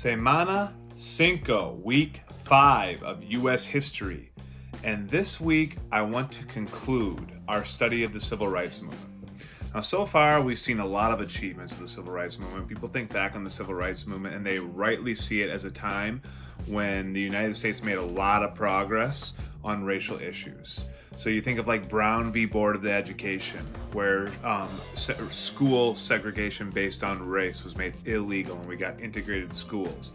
Semana Cinco, week 5 of U.S. history. And this week, I want to conclude our study of the Civil Rights Movement. Now, so far, we've seen a lot of achievements of the Civil Rights Movement. People think back on the Civil Rights Movement and they rightly see it as a time when the United States made a lot of progress on racial issues. So you think of like Brown v. Board of Education, where school segregation based on race was made illegal and we got integrated schools.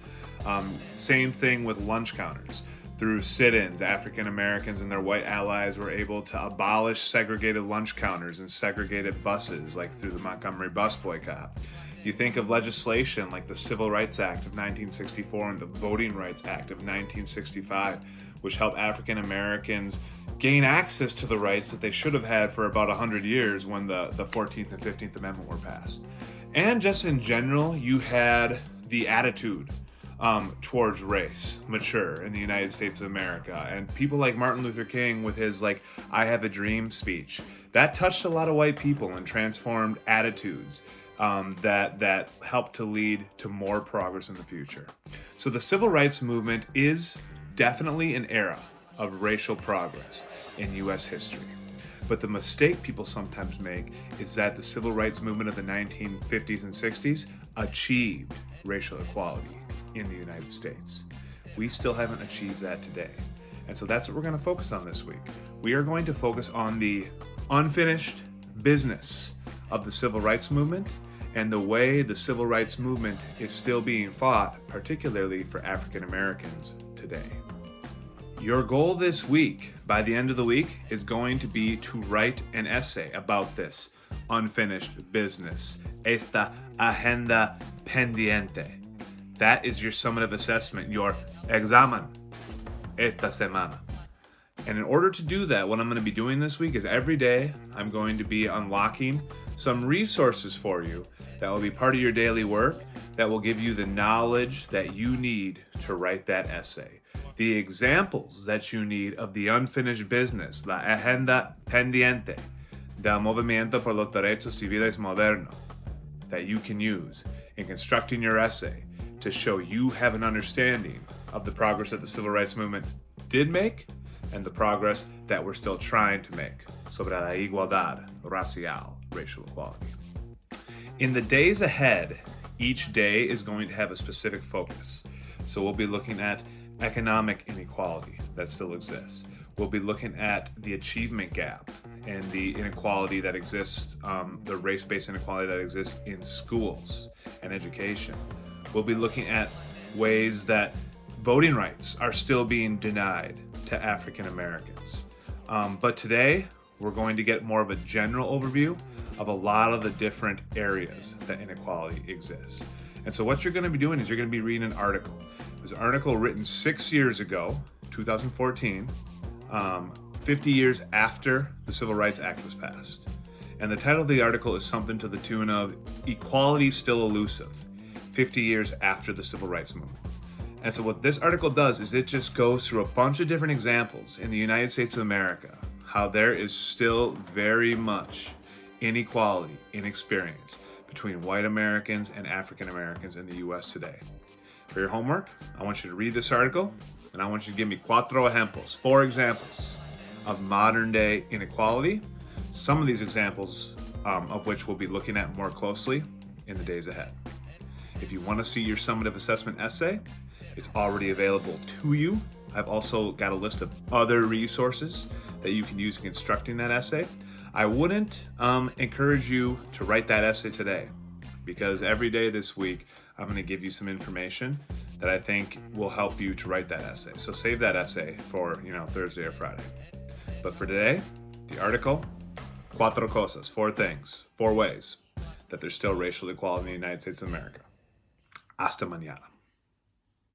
Same thing with lunch counters. Through sit-ins, African Americans and their white allies were able to abolish segregated lunch counters and segregated buses, like through the Montgomery bus boycott. You think of legislation like the Civil Rights Act of 1964 and the Voting Rights Act of 1965, which helped African Americans gain access to the rights that they should have had for about 100 years when the 14th and 15th Amendment were passed. And just in general, you had the attitude towards race mature in the United States of America. And people like Martin Luther King with his I Have a Dream speech, that touched a lot of white people and transformed attitudes that helped to lead to more progress in the future. So the Civil Rights Movement is definitely an era of racial progress in U.S. history. But the mistake people sometimes make is that the Civil Rights Movement of the 1950s and 60s achieved racial equality in the United States. We still haven't achieved that today. And so that's what we're going to focus on this week. We are going to focus on the unfinished business of the Civil Rights Movement and the way the Civil Rights Movement is still being fought, particularly for African Americans today. Your goal this week, by the end of the week, is going to be to write an essay about this unfinished business, esta agenda pendiente. That is your summative assessment, your examen esta semana. And in order to do that, what I'm going to be doing this week is every day I'm going to be unlocking some resources for you that will be part of your daily work that will give you the knowledge that you need to write that essay. The examples that you need of the unfinished business, la agenda pendiente del movimiento por los derechos civiles modernos, that you can use in constructing your essay to show you have an understanding of the progress that the Civil Rights Movement did make and the progress that we're still trying to make sobre la igualdad racial, racial equality. In the days ahead, each day is going to have a specific focus. So we'll be looking at economic inequality that still exists. We'll be looking at the achievement gap and the inequality that exists, the race-based inequality that exists in schools and education. We'll be looking at ways that voting rights are still being denied to African Americans. But today, we're going to get more of a general overview of a lot of the different areas that inequality exists. And so what you're going to be doing is you're going to be reading an article. There's an article written 6 years ago, 2014, 50 years after the Civil Rights Act was passed. And the title of the article is something to the tune of Equality Still Elusive, 50 years after the Civil Rights Movement. And so what this article does is it just goes through a bunch of different examples in the United States of America, how there is still very much inequality in experience between white Americans and African Americans in the U.S. today. For your homework, I want you to read this article, and I want you to give me four examples of modern day inequality, some of these examples of which we'll be looking at more closely in the days ahead. If you want to see your summative assessment essay, it's already available to you. I've also got a list of other resources that you can use in constructing that essay. I wouldn't encourage you to write that essay today, because every day this week, I'm going to give you some information that I think will help you to write that essay. So save that essay for, Thursday or Friday. But for today, the article, cuatro cosas, 4 things, 4 ways that there's still racial equality in the United States of America. Hasta mañana.